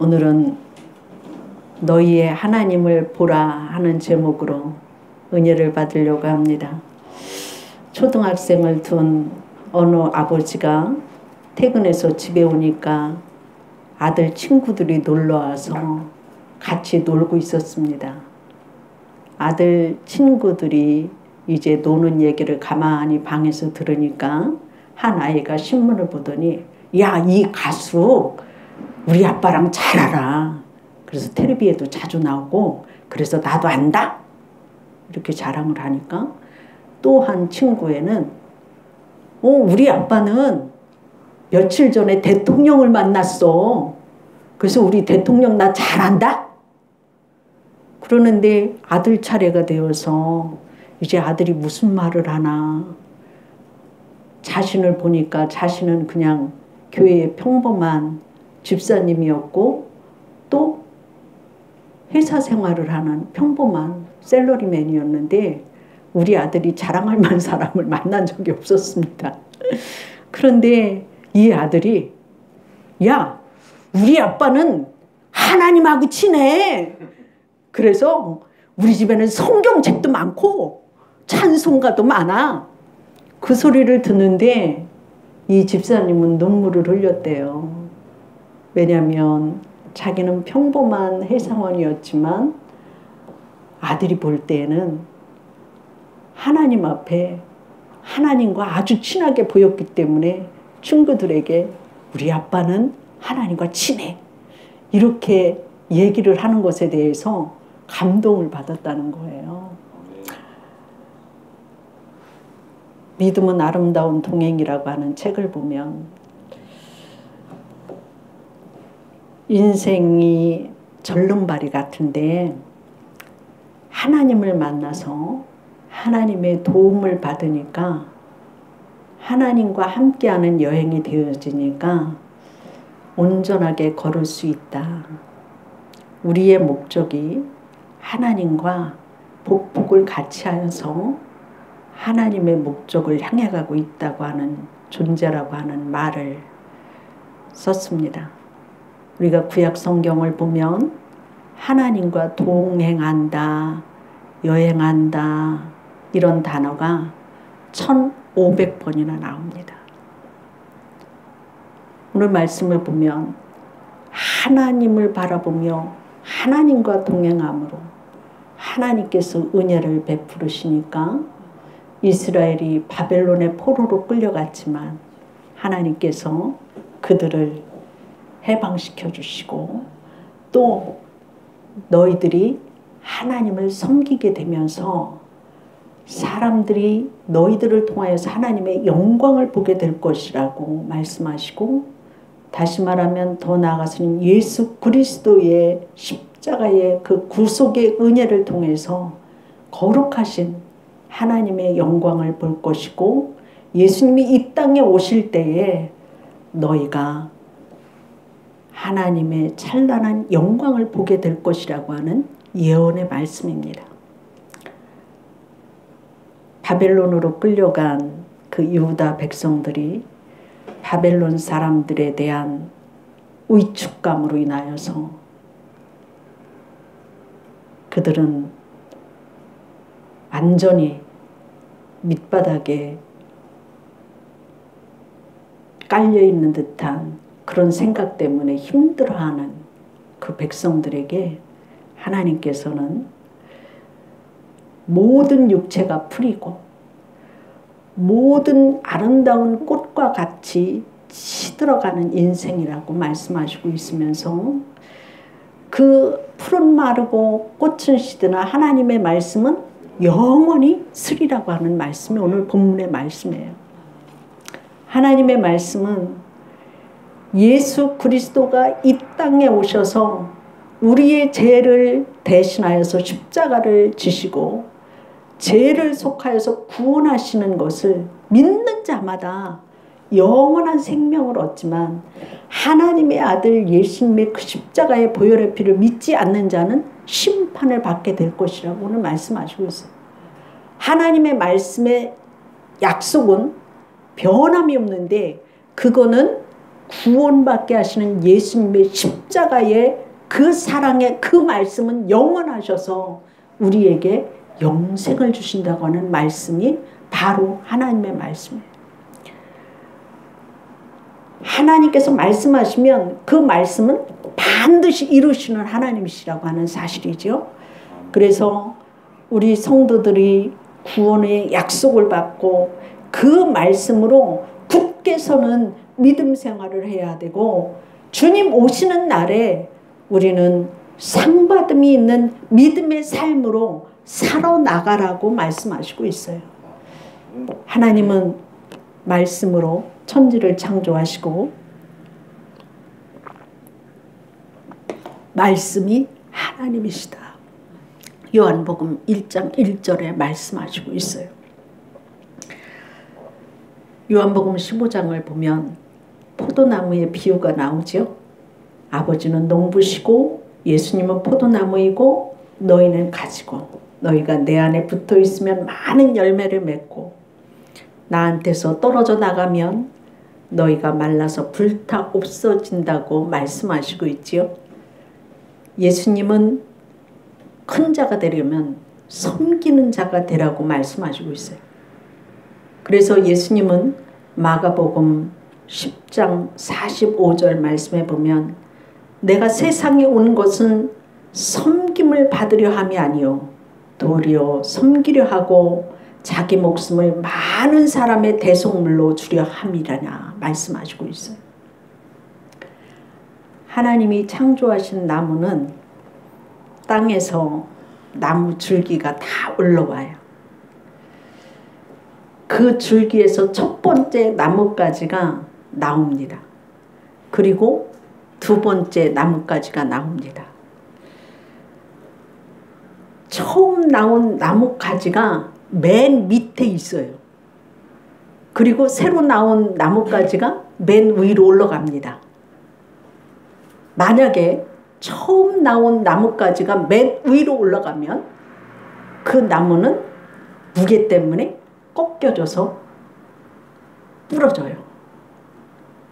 오늘은 너희의 하나님을 보라 하는 제목으로 은혜를 받으려고 합니다. 초등학생을 둔 어느 아버지가 퇴근해서 집에 오니까 아들 친구들이 놀러와서 같이 놀고 있었습니다. 아들 친구들이 이제 노는 얘기를 가만히 방에서 들으니까 한 아이가 신문을 보더니 야, 이 가수 우리 아빠랑 잘 알아. 그래서 텔레비에도 자주 나오고 그래서 나도 안다. 이렇게 자랑을 하니까 또 한 친구에는 우리 아빠는 며칠 전에 대통령을 만났어. 그래서 우리 대통령 나 잘 안다. 그러는데 아들 차례가 되어서 이제 아들이 무슨 말을 하나. 자신을 보니까 자신은 그냥 교회의 평범한 집사님이었고 또 회사 생활을 하는 평범한 샐러리맨이었는데 우리 아들이 자랑할 만한 사람을 만난 적이 없었습니다. 그런데 이 아들이 야, 우리 아빠는 하나님하고 친해. 그래서 우리 집에는 성경책도 많고 찬송가도 많아. 그 소리를 듣는데 이 집사님은 눈물을 흘렸대요. 왜냐하면 자기는 평범한 회사원이었지만 아들이 볼 때에는 하나님 앞에 하나님과 아주 친하게 보였기 때문에 친구들에게 우리 아빠는 하나님과 친해. 이렇게 얘기를 하는 것에 대해서 감동을 받았다는 거예요. 믿음은 아름다운 동행이라고 하는 책을 보면 인생이 절름발이 같은데 하나님을 만나서 하나님의 도움을 받으니까 하나님과 함께하는 여행이 되어지니까 온전하게 걸을 수 있다. 우리의 목적이 하나님과 복복을 같이 하여서 하나님의 목적을 향해 가고 있다고 하는 존재라고 하는 말을 썼습니다. 우리가 구약 성경을 보면 하나님과 동행한다, 여행한다 이런 단어가 1500번이나 나옵니다. 오늘 말씀을 보면 하나님을 바라보며 하나님과 동행함으로 하나님께서 은혜를 베푸시니까 이스라엘이 바벨론의 포로로 끌려갔지만 하나님께서 그들을 해방시켜 주시고 또 너희들이 하나님을 섬기게 되면서 사람들이 너희들을 통하여서 하나님의 영광을 보게 될 것이라고 말씀하시고 다시 말하면 더 나아가서는 예수 그리스도의 십자가의 그 구속의 은혜를 통해서 거룩하신 하나님의 영광을 볼 것이고 예수님이 이 땅에 오실 때에 너희가 하나님의 찬란한 영광을 보게 될 것이라고 하는 예언의 말씀입니다. 바벨론으로 끌려간 그 유다 백성들이 바벨론 사람들에 대한 위축감으로 인하여서 그들은 완전히 밑바닥에 깔려있는 듯한 그런 생각 때문에 힘들어하는 그 백성들에게 하나님께서는 모든 육체가 풀이고 모든 아름다운 꽃과 같이 시들어가는 인생이라고 말씀하시고 있으면서 그 풀은 마르고 꽃은 시드나 하나님의 말씀은 영원히 쓰리라고 하는 말씀이 오늘 본문의 말씀이에요. 하나님의 말씀은 예수 그리스도가 이 땅에 오셔서 우리의 죄를 대신하여서 십자가를 지시고 죄를 속하여서 구원하시는 것을 믿는 자마다 영원한 생명을 얻지만 하나님의 아들 예수님의 그 십자가의 보혈의 피를 믿지 않는 자는 심판을 받게 될 것이라고 오늘 말씀하시고 있어요. 하나님의 말씀의 약속은 변함이 없는데 그거는 구원받게 하시는 예수님의 십자가의 그 사랑의 그 말씀은 영원하셔서 우리에게 영생을 주신다고 하는 말씀이 바로 하나님의 말씀이에요. 하나님께서 말씀하시면 그 말씀은 반드시 이루시는 하나님이시라고 하는 사실이죠. 그래서 우리 성도들이 구원의 약속을 받고 그 말씀으로 굳게 서는 믿음 생활을 해야 되고, 주님 오시는 날에 우리는 상받음이 있는 믿음의 삶으로 살아나가라고 말씀하시고 있어요. 하나님은 말씀으로 천지를 창조하시고 말씀이 하나님이시다. 요한복음 1장 1절에 말씀하시고 있어요. 요한복음 15장을 보면 포도나무의 비유가 나오죠. 아버지는 농부시고 예수님은 포도나무이고 너희는 가지고, 너희가 내 안에 붙어 있으면 많은 열매를 맺고 나한테서 떨어져 나가면 너희가 말라서 불타 없어진다고 말씀하시고 있지요. 예수님은 큰 자가 되려면 섬기는 자가 되라고 말씀하시고 있어요. 그래서 예수님은 마가복음 10장 45절 말씀에 보면 내가 세상에 온 것은 섬김을 받으려 함이 아니요 도리어 섬기려 하고 자기 목숨을 많은 사람의 대속물로 주려 함이라냐 말씀하시고 있어요. 하나님이 창조하신 나무는 땅에서 나무 줄기가 다 올라와요. 그 줄기에서 첫 번째 나뭇가지가 나옵니다. 그리고 두 번째 나뭇가지가 나옵니다. 처음 나온 나뭇가지가 맨 밑에 있어요. 그리고 새로 나온 나뭇가지가 맨 위로 올라갑니다. 만약에 처음 나온 나뭇가지가 맨 위로 올라가면 그 나무는 무게 때문에 꺾여져서 부러져요.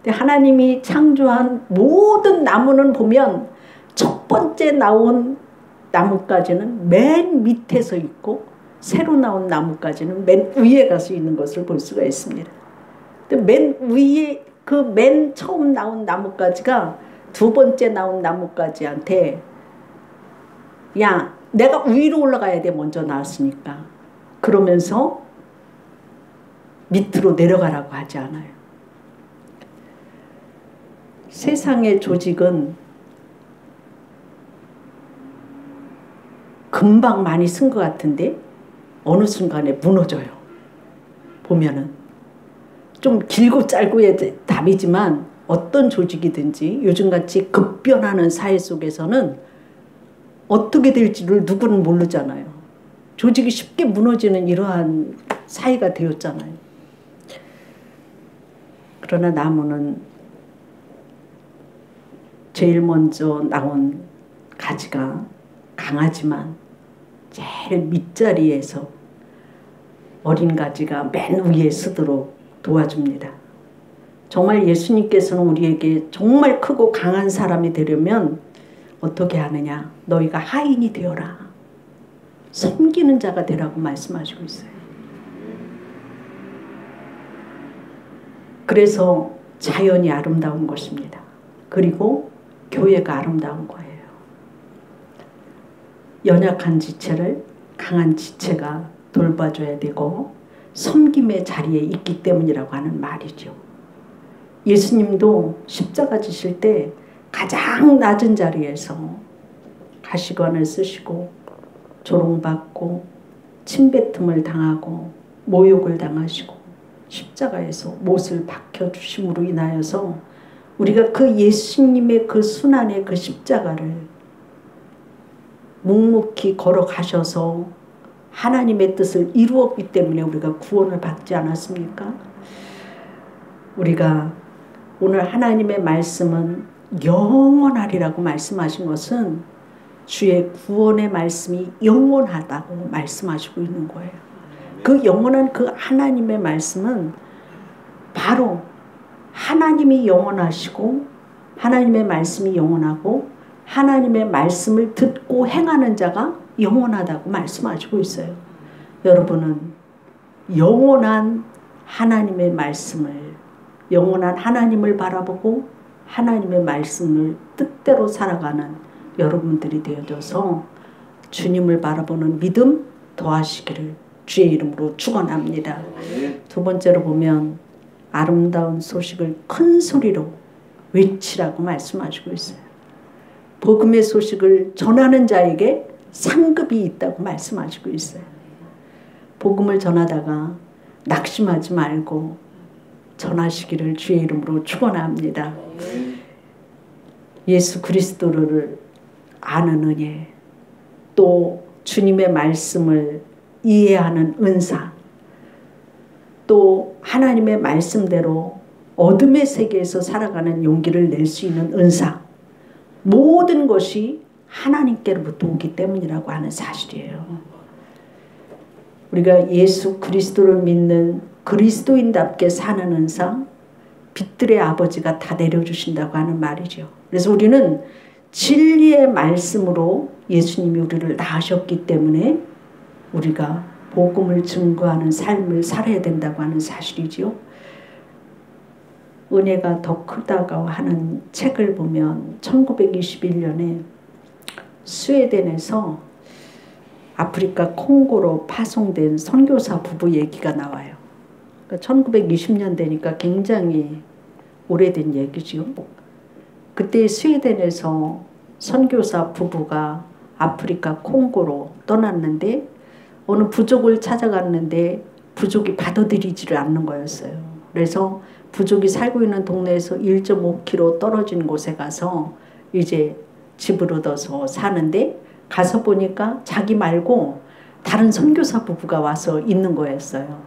근데 하나님이 창조한 모든 나무는 보면 첫 번째 나온 나뭇가지는 맨 밑에서 있고 새로 나온 나뭇가지는 맨 위에 가서 있는 것을 볼 수가 있습니다. 근데 맨 위에 그 맨 처음 나온 나뭇가지가 두 번째 나온 나뭇가지한테 야, 내가 위로 올라가야 돼. 먼저 나왔으니까. 그러면서 밑으로 내려가라고 하지 않아요. 세상의 조직은 금방 많이 쓴 것 같은데 어느 순간에 무너져요. 보면은 좀 길고 짧고의 답이지만 어떤 조직이든지 요즘같이 급변하는 사회 속에서는 어떻게 될지를 누구는 모르잖아요. 조직이 쉽게 무너지는 이러한 사회가 되었잖아요. 그러나 나무는 제일 먼저 나온 가지가 강하지만 제일 밑자리에서 어린 가지가 맨 위에 서도록 도와줍니다. 정말 예수님께서는 우리에게 정말 크고 강한 사람이 되려면 어떻게 하느냐? 너희가 하인이 되어라. 섬기는 자가 되라고 말씀하시고 있어요. 그래서 자연이 아름다운 것입니다. 그리고 교회가 아름다운 거예요. 연약한 지체를 강한 지체가 돌봐줘야 되고 섬김의 자리에 있기 때문이라고 하는 말이죠. 예수님도 십자가 지실 때 가장 낮은 자리에서 가시관을 쓰시고 조롱받고 침뱉음을 당하고 모욕을 당하시고 십자가에서 못을 박혀주심으로 인하여서 우리가 그 예수님의 그 순환의 그 십자가를 묵묵히 걸어가셔서 하나님의 뜻을 이루었기 때문에 우리가 구원을 받지 않았습니까? 우리가 오늘 하나님의 말씀은 영원하리라고 말씀하신 것은 주의 구원의 말씀이 영원하다고 말씀하시고 있는 거예요. 그 영원한 그 하나님의 말씀은 바로 하나님이 영원하시고 하나님의 말씀이 영원하고 하나님의 말씀을 듣고 행하는 자가 영원하다고 말씀하시고 있어요. 여러분은 영원한 하나님의 말씀을, 영원한 하나님을 바라보고 하나님의 말씀을 뜻대로 살아가는 여러분들이 되어져서 주님을 바라보는 믿음 더하시기를 주의 이름으로 축원합니다. 두 번째로 보면 아름다운 소식을 큰 소리로 외치라고 말씀하시고 있어요. 복음의 소식을 전하는 자에게 상급이 있다고 말씀하시고 있어요. 복음을 전하다가 낙심하지 말고 전하시기를 주의 이름으로 축원합니다. 예수 그리스도를 아는 은혜, 또 주님의 말씀을 이해하는 은사, 또 하나님의 말씀대로 어둠의 세계에서 살아가는 용기를 낼 수 있는 은사, 모든 것이 하나님께로부터 오기 때문이라고 하는 사실이에요. 우리가 예수 그리스도를 믿는 그리스도인답게 사는 은사, 빛들의 아버지가 다 내려주신다고 하는 말이죠. 그래서 우리는 진리의 말씀으로 예수님이 우리를 낳으셨기 때문에 우리가 복음을 증거하는 삶을 살아야 된다고 하는 사실이지요. 은혜가 더 크다고 하는 책을 보면 1921년에 스웨덴에서 아프리카 콩고로 파송된 선교사 부부 얘기가 나와요. 그러니까 1920년대니까 굉장히 오래된 얘기죠. 그때 스웨덴에서 선교사 부부가 아프리카 콩고로 떠났는데 어느 부족을 찾아갔는데 부족이 받아들이지를 않는 거였어요. 그래서 부족이 살고 있는 동네에서 1.5km 떨어진 곳에 가서 이제 집을 얻어서 사는데 가서 보니까 자기 말고 다른 선교사 부부가 와서 있는 거였어요.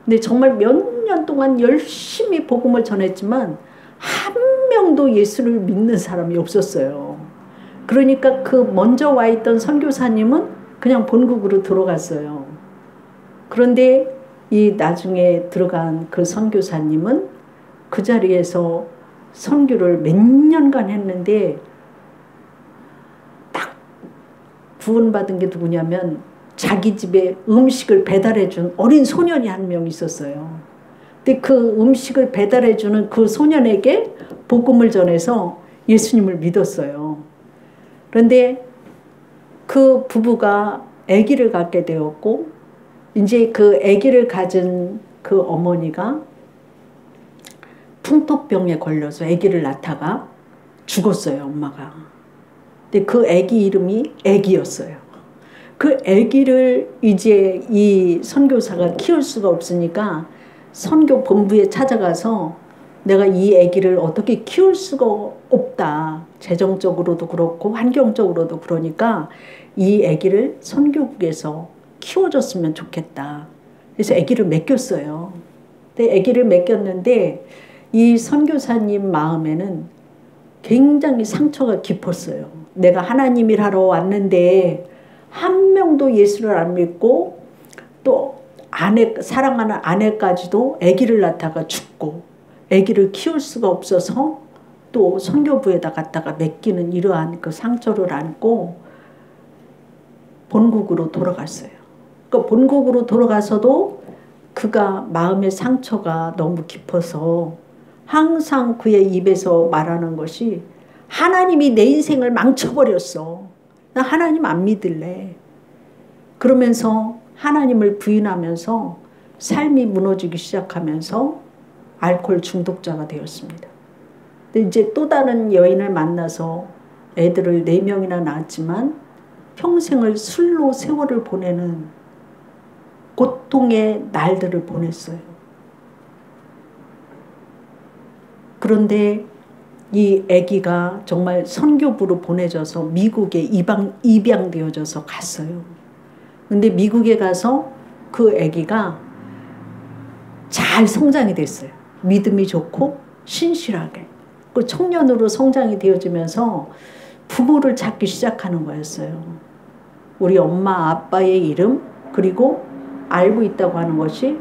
근데 정말 몇 년 동안 열심히 복음을 전했지만 한 명도 예수를 믿는 사람이 없었어요. 그러니까 그 먼저 와 있던 선교사님은 그냥 본국으로 들어갔어요. 그런데 이 나중에 들어간 그 선교사님은 그 자리에서 선교를 몇 년간 했는데 딱 구원받은 게 누구냐면 자기 집에 음식을 배달해준 어린 소년이 한 명 있었어요. 근데 그 음식을 배달해주는 그 소년에게 복음을 전해서 예수님을 믿었어요. 그런데 그 부부가 아기를 갖게 되었고 이제 그 아기를 가진 그 어머니가 풍토병에 걸려서 아기를 낳다가 죽었어요, 엄마가. 근데 그 아기 이름이 아기였어요. 그 아기를 이제 이 선교사가 키울 수가 없으니까 선교 본부에 찾아가서 내가 이 아기를 어떻게 키울 수가 없다. 재정적으로도 그렇고 환경적으로도 그러니까 이 아기를 선교국에서 키워줬으면 좋겠다. 그래서 아기를 맡겼어요. 근데 아기를 맡겼는데 이 선교사님 마음에는 굉장히 상처가 깊었어요. 내가 하나님 일하러 왔는데 한 명도 예수를 안 믿고 또 사랑하는 아내까지도 아기를 낳다가 죽고 아기를 키울 수가 없어서 또 선교부에다 갖다가 맡기는 이러한 그 상처를 안고 본국으로 돌아갔어요. 그러니까 본국으로 돌아가서도 그가 마음의 상처가 너무 깊어서 항상 그의 입에서 말하는 것이 하나님이 내 인생을 망쳐버렸어. 나 하나님 안 믿을래. 그러면서 하나님을 부인하면서 삶이 무너지기 시작하면서 알코올 중독자가 되었습니다. 근데 이제 또 다른 여인을 만나서 애들을 4명이나 낳았지만 평생을 술로 세월을 보내는 고통의 날들을 보냈어요. 그런데 이 아기가 정말 선교부로 보내져서 미국에 입양되어져서 갔어요. 근데 미국에 가서 그 아기가 잘 성장이 됐어요. 믿음이 좋고 신실하게. 그 청년으로 성장이 되어지면서 부모를 찾기 시작하는 거였어요. 우리 엄마 아빠의 이름 그리고 알고 있다고 하는 것이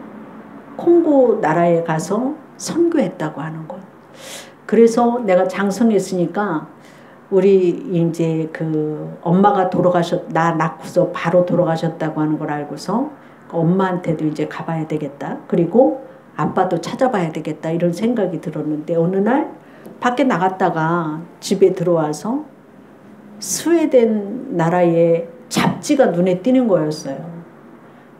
콩고 나라에 가서 선교했다고 하는 것. 그래서 내가 장성했으니까 우리 이제 그 엄마가 나 낳고서 바로 돌아가셨다고 하는 걸 알고서 엄마한테도 이제 가봐야 되겠다. 그리고 아빠도 찾아봐야 되겠다. 이런 생각이 들었는데 어느 날 밖에 나갔다가 집에 들어와서 스웨덴 나라의 잡지가 눈에 띄는 거였어요.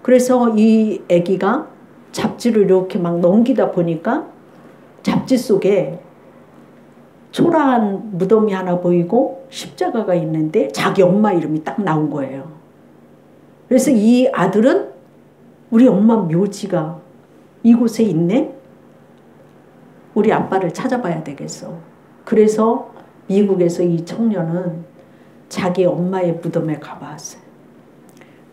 그래서 이 아기가 잡지를 이렇게 막 넘기다 보니까 잡지 속에 초라한 무덤이 하나 보이고 십자가가 있는데 자기 엄마 이름이 딱 나온 거예요. 그래서 이 아들은 우리 엄마 묘지가 이곳에 있네? 우리 아빠를 찾아봐야 되겠어. 그래서 미국에서 이 청년은 자기 엄마의 무덤에 가봤어요.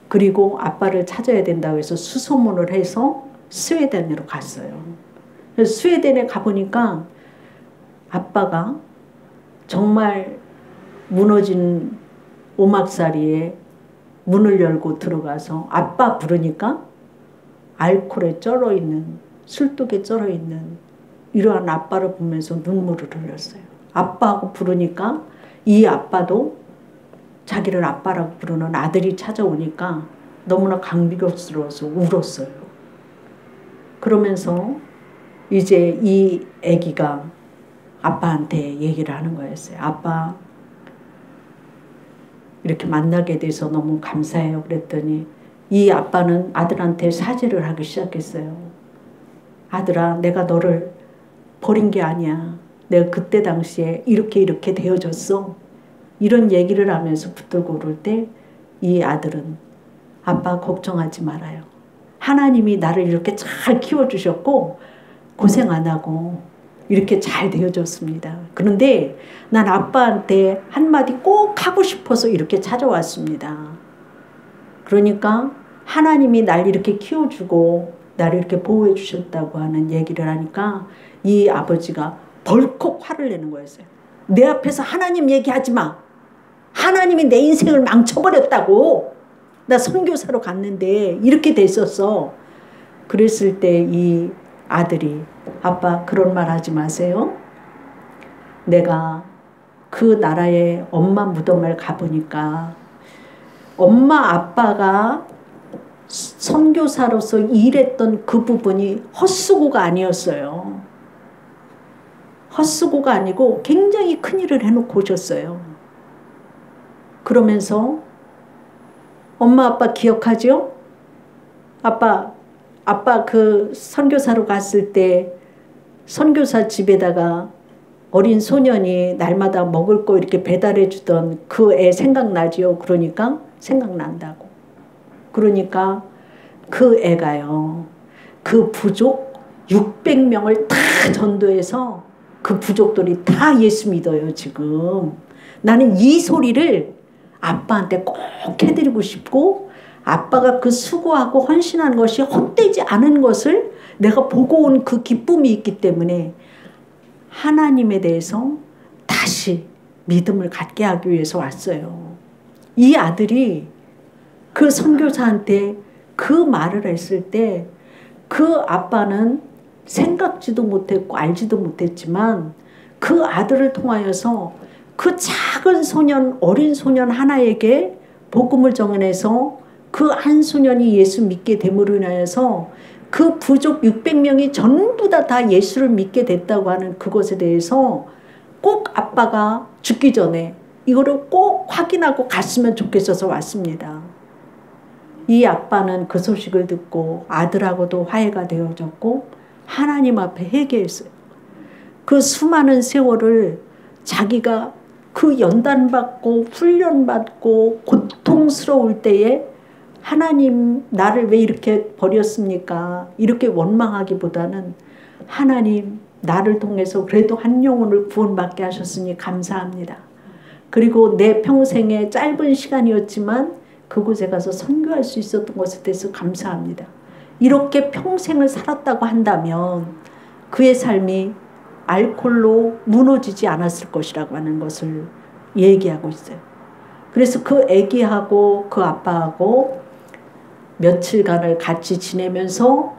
그리고 아빠를 찾아야 된다고 해서 수소문을 해서 스웨덴으로 갔어요. 그래서 스웨덴에 가보니까 아빠가 정말 무너진 오막살이에 문을 열고 들어가서 아빠 부르니까 알코올에 쩔어있는, 술독에 쩔어있는 이러한 아빠를 보면서 눈물을 흘렸어요. 아빠하고 부르니까 이 아빠도 자기를 아빠라고 부르는 아들이 찾아오니까 너무나 감격스러워서 울었어요. 그러면서 이제 이 아기가 아빠한테 얘기를 하는 거였어요. 아빠, 이렇게 만나게 돼서 너무 감사해요. 그랬더니 이 아빠는 아들한테 사죄를 하기 시작했어요. 아들아, 내가 너를 버린 게 아니야. 내가 그때 당시에 이렇게 되어졌어. 이런 얘기를 하면서 붙들고 오를 때 이 아들은 아빠 걱정하지 말아요. 하나님이 나를 이렇게 잘 키워주셨고 고생 안 하고 이렇게 잘 되어졌습니다. 그런데 난 아빠한테 한마디 꼭 하고 싶어서 이렇게 찾아왔습니다. 그러니까 하나님이 날 이렇게 키워주고 나를 이렇게 보호해 주셨다고 하는 얘기를 하니까 이 아버지가 벌컥 화를 내는 거였어요. 내 앞에서 하나님 얘기하지 마. 하나님이 내 인생을 망쳐버렸다고. 나 선교사로 갔는데 이렇게 됐었어. 그랬을 때 이 아들이 아빠 그런 말 하지 마세요. 내가 그 나라의 엄마 무덤을 가보니까 엄마 아빠가 선교사로서 일했던 그 부분이 헛수고가 아니었어요. 헛수고가 아니고 굉장히 큰일을 해놓고 오셨어요. 그러면서 엄마 아빠 기억하죠? 아빠 그 선교사로 갔을 때 선교사 집에다가 어린 소년이 날마다 먹을 거 이렇게 배달해 주던 그 애 생각나지요? 그러니까 생각난다고. 그러니까 그 애가요. 그 부족 600명을 다 전도해서 그 부족들이 다 예수 믿어요 지금. 나는 이 소리를 아빠한테 꼭 해드리고 싶고 아빠가 그 수고하고 헌신한 것이 헛되지 않은 것을 내가 보고 온 그 기쁨이 있기 때문에 하나님에 대해서 다시 믿음을 갖게 하기 위해서 왔어요. 이 아들이 그 선교사한테 그 말을 했을 때 그 아빠는 생각지도 못했고 알지도 못했지만 그 아들을 통하여서 그 작은 소년, 어린 소년 하나에게 복음을 전해서 그 한 소년이 예수 믿게 됨으로 인하여서 그 부족 600명이 전부 다 예수를 믿게 됐다고 하는 그것에 대해서 꼭 아빠가 죽기 전에 이거를 꼭 확인하고 갔으면 좋겠어서 왔습니다. 이 아빠는 그 소식을 듣고 아들하고도 화해가 되어졌고 하나님 앞에 회개했어요. 그 수많은 세월을 자기가 그 연단받고 훈련받고 고통스러울 때에 하나님 나를 왜 이렇게 버렸습니까? 이렇게 원망하기보다는 하나님 나를 통해서 그래도 한 영혼을 구원받게 하셨으니 감사합니다. 그리고 내 평생의 짧은 시간이었지만 그곳에 가서 선교할 수 있었던 것에 대해서 감사합니다. 이렇게 평생을 살았다고 한다면 그의 삶이 알코올로 무너지지 않았을 것이라고 하는 것을 얘기하고 있어요. 그래서 그 아기하고 그 아빠하고 며칠간을 같이 지내면서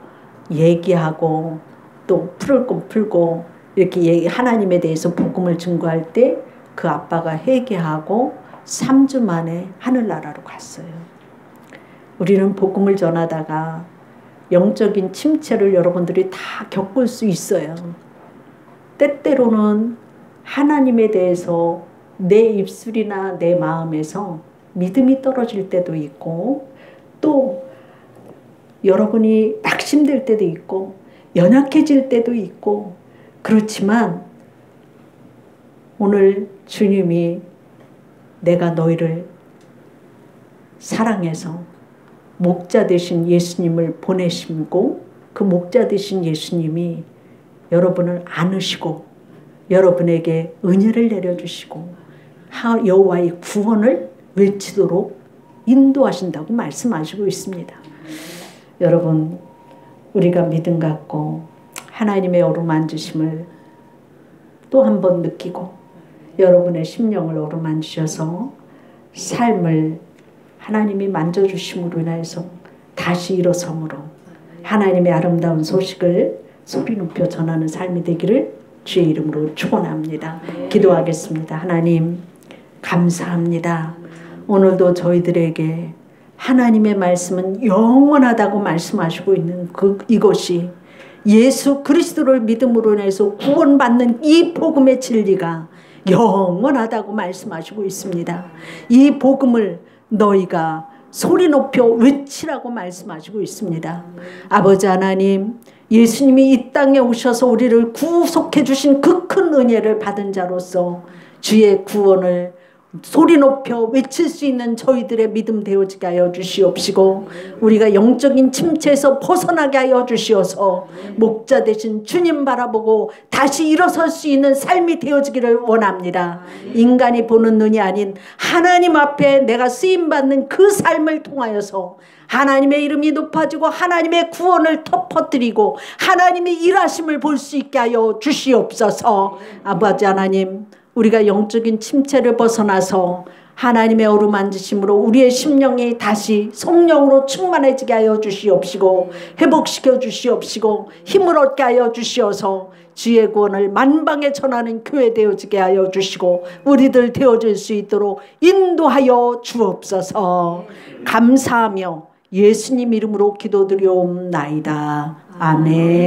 얘기하고 또 풀을 건 풀고 이렇게 하나님에 대해서 복음을 증거할 때 그 아빠가 회개하고 3주 만에 하늘나라로 갔어요. 우리는 복음을 전하다가 영적인 침체를 여러분들이 다 겪을 수 있어요. 때때로는 하나님에 대해서 내 입술이나 내 마음에서 믿음이 떨어질 때도 있고, 또 여러분이 낙심될 때도 있고 연약해질 때도 있고, 그렇지만 오늘 주님이 내가 너희를 사랑해서 목자 되신 예수님을 보내심고, 그 목자 되신 예수님이 여러분을 안으시고 여러분에게 은혜를 내려주시고 여호와의 구원을 외치도록 인도하신다고 말씀하시고 있습니다. 여러분, 우리가 믿음 갖고 하나님의 어루만지심을 또 한 번 느끼고 여러분의 심령을 어루만지셔서 삶을 하나님이 만져주심으로 인해서 다시 일어섬으로 하나님의 아름다운 소식을 소리 높여 전하는 삶이 되기를 주의 이름으로 축원합니다. 기도하겠습니다. 하나님 감사합니다. 오늘도 저희들에게 하나님의 말씀은 영원하다고 말씀하시고 있는 이것이 예수 그리스도를 믿음으로 인해서 구원받는 이 복음의 진리가 영원하다고 말씀하시고 있습니다. 이 복음을 너희가 소리 높여 외치라고 말씀하시고 있습니다. 아버지 하나님, 예수님이 이 땅에 오셔서 우리를 구속해 주신 그 큰 은혜를 받은 자로서 주의 구원을 소리 높여 외칠 수 있는 저희들의 믿음 되어지게 하여 주시옵시고, 우리가 영적인 침체에서 벗어나게 하여 주시어서 목자 되신 주님 바라보고 다시 일어설 수 있는 삶이 되어지기를 원합니다. 인간이 보는 눈이 아닌 하나님 앞에 내가 쓰임받는 그 삶을 통하여서 하나님의 이름이 높아지고 하나님의 구원을 터퍼뜨리고 하나님의 일하심을 볼 수 있게 하여 주시옵소서. 아버지 하나님, 우리가 영적인 침체를 벗어나서 하나님의 어루만지심으로 우리의 심령이 다시 성령으로 충만해지게 하여 주시옵시고 회복시켜 주시옵시고 힘을 얻게 하여 주시어서 주의 구원을 만방에 전하는 교회 되어지게 하여 주시고 우리들 되어질 수 있도록 인도하여 주옵소서. 감사하며 예수님 이름으로 기도드리옵나이다. 아멘.